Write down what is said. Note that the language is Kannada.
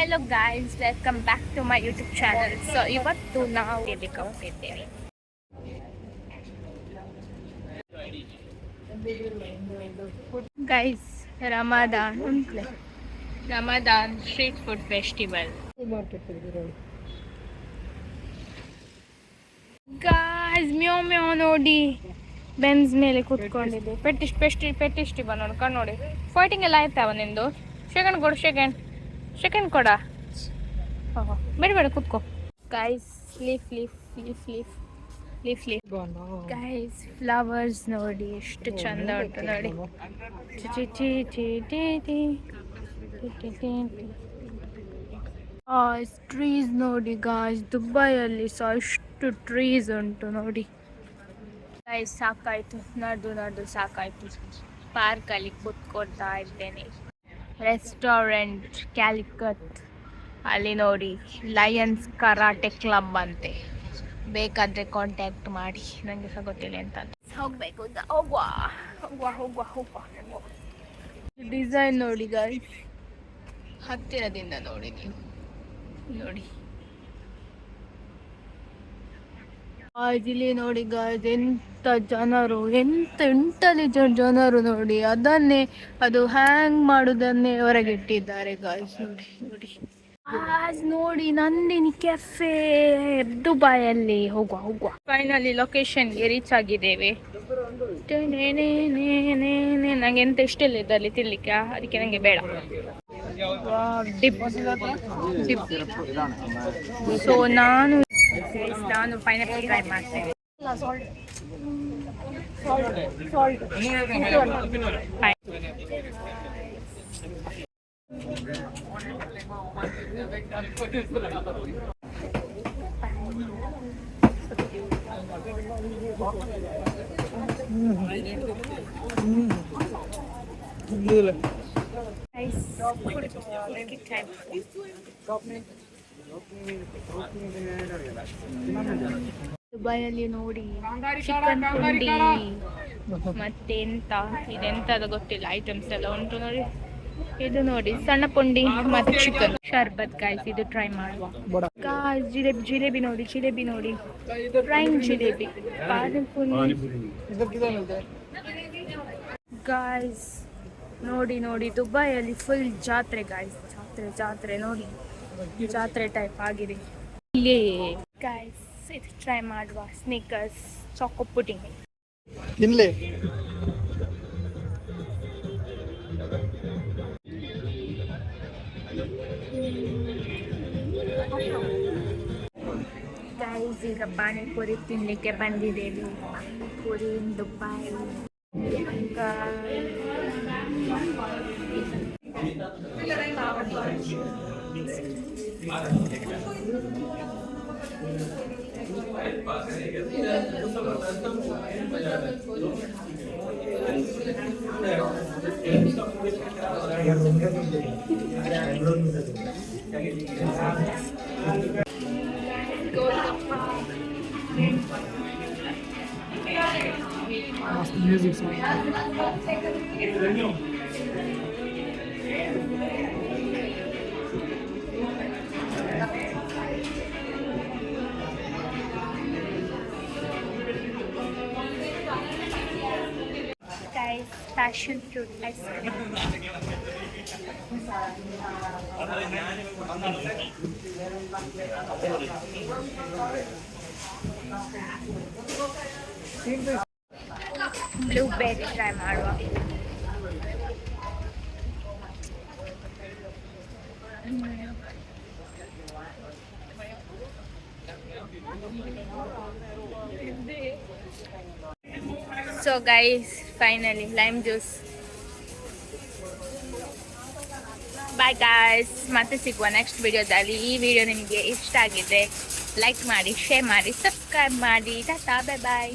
Hello guys, welcome back to my YouTube channel. So ಇವತ್ತು ನಾವು ಎಲ್ಲಿಗೆ ಹೋಗ್ತಿದ್ದೇವೆ? Guys, Ramadan street food festival. Guys, meow meow ನೋಡಿ, ಬೆನ್ಸ್ ಮೇಲೆ ಕೂತ್ಕೊಂಡಿದ್ದೆ. ಪೆಟ್ಟಿಷ್ಟಿ ಬಾ ನೋಡಿ, ಕಣ್ಣು ನೋಡಿ. ಫೈಟಿಂಗ್ ಎಲ್ಲ ಆಯ್ತಾವ ನಿಂದು? ಸೆಕೆಂಡ್ ಕೊಡ. ಬೇಡ ಕೂತ್ಕೋ. ಗೈಸ್, ಲೀಫ್ ಗೈಸ್, ಫ್ಲವರ್ಸ್ ನೋಡಿ ಎಷ್ಟು ಚಂದ ಉಂಟು ನೋಡಿ. ಟ್ರೀಸ್ ನೋಡಿ ಗಾಯ್ಸ್, ದುಬೈಯಲ್ಲಿ ಸಹ ಎಷ್ಟು ಟ್ರೀಸ್ ಉಂಟು ನೋಡಿ. ಗೈಸ್, ಸಾಕಾಯ್ತು, ನಡೆದು ಸಾಕಾಯ್ತು. ಪಾರ್ಕಲ್ಲಿ ಕೂತ್ಕೊಳ್ತಾ ಇದ್ದೇನೆ. ರೆಸ್ಟೋರೆಂಟ್ ಕ್ಯಾಲಿಕಟ್ ಅಲ್ಲಿ ನೋಡಿ, ಲಯನ್ಸ್ ಕರಾಟೆ ಕ್ಲಬ್ ಅಂತೆ. ಬೇಕಾದರೆ ಕಾಂಟ್ಯಾಕ್ಟ್ ಮಾಡಿ, ನನಗೆ ಸಹ ಗೊತ್ತಿಲ್ಲ ಅಂತ. ಹೋಗ್ಬೇಕು, ಹೋಗುವ. ಡಿಸೈನ್ ನೋಡಿ ಗಾಯ್ಸ್, ಹತ್ತಿರದಿಂದ ನೋಡಿ ನೀವು ನೋಡಿ. ಇಲ್ಲಿ ನೋಡಿ ಗಾಯ್ಸ್, ಎಂತ ಜನರು, ಎಂತ ಇಂಟೆಲಿಜೆಂಟ್ ಜನರು ನೋಡಿ. ಅದು ಹ್ಯಾಂಗ್ ಮಾಡುದನ್ನೇ ಹೊರಗಿಟ್ಟಿದ್ದಾರೆ ಗಾಯ್ಸ್. ನೋಡಿ ನಂದಿನಿ ಕೆಫೆ ದುಬೈಯಲ್ಲಿ. ಹೋಗುವ. ಫೈನಲಿ ಲೊಕೇಶನ್ಗೆ ರೀಚ್ ಆಗಿದ್ದೇವೆ. ನಂಗೆ ಎಂತ ಇಷ್ಟ ಇಲ್ಲ ಇದರಲ್ಲಿ ತಿನ್ಲಿಕ್ಕೆ, ಅದಕ್ಕೆ ನಂಗೆ ಬೇಡ. ಸೊ ನಾನು ಪೈನಾಪಲ್ ಟ್ರೈ ಮಾಡ್ತೇನೆ. ದುಬೈಯಲ್ಲಿ ನೋಡಿ ಚಿಕನ್ ಪುಂಡಿ ಮತ್ತೆ ಇದೆಂತದ ಗೊತ್ತಿಲ್ಲ, ಐಟಮ್ಸ್ ಎಲ್ಲ ಉಂಟು ನೋಡಿ. ಇದು ನೋಡಿ ಸಣ್ಣ ಪುಂಡಿ ಮತ್ತೆ ಚಿಕನ್ ಶರ್ಬತ್. ಗಾಯ್ಸ್, ಇದು ಟ್ರೈ ಮಾಡುವ. ಗಾಯ್ಸ್, ಜಿಲೇಬಿ ನೋಡಿ, ಫ್ರೈಂಗ್ ಜಿಲೇಬಿ, ಪಾನಿಪುರಿ. ಗಾಯ್ಸ್ ನೋಡಿ, ದುಬೈಯಲ್ಲಿ ಫುಲ್ ಜಾತ್ರೆ ಗಾಯ್ಸ್, ಜಾತ್ರೆ ನೋಡಿ, ಜಾತ್ರೆ ಟೈಪ್ ಆಗಿದೆ ಇಲ್ಲಿ. ಗಾಯ್ಸ್, ಇದು ಟ್ರೈ ಮಾಡುವ. ಸ್ನಿಕರ್ಸ್ ಚಾಕೋ ಪುಡಿಂಗ್ ತಿನ್ಲೆ. ಗೈಸ್, ಈಗ ಪಾನಿಪುರಿ ತಿನ್ನಲಿಕ್ಕೆ ಬಂದಿದ್ದೇವೆ. Panipuri in Dubai. Music Guys, passion fruit ice cream. Blueberry try ಮಾಡುವ. So guys, finally lime juice. Bye guys, ಮತ್ತೆ ಸಿಗುವ ನೆಕ್ಸ್ಟ್ ವಿಡಿಯೋದಲ್ಲಿ. ಈ ವಿಡಿಯೋ ನಿಮಗೆ ಇಷ್ಟ ಆಗಿದ್ರೆ ಲೈಕ್ ಮಾಡಿ, ಶೇರ್ ಮಾಡಿ, ಸಬ್ಸ್ಕ್ರೈಬ್ ಮಾಡಿ. ಟಾಟಾ, ಬೈ ಬಾಯ್.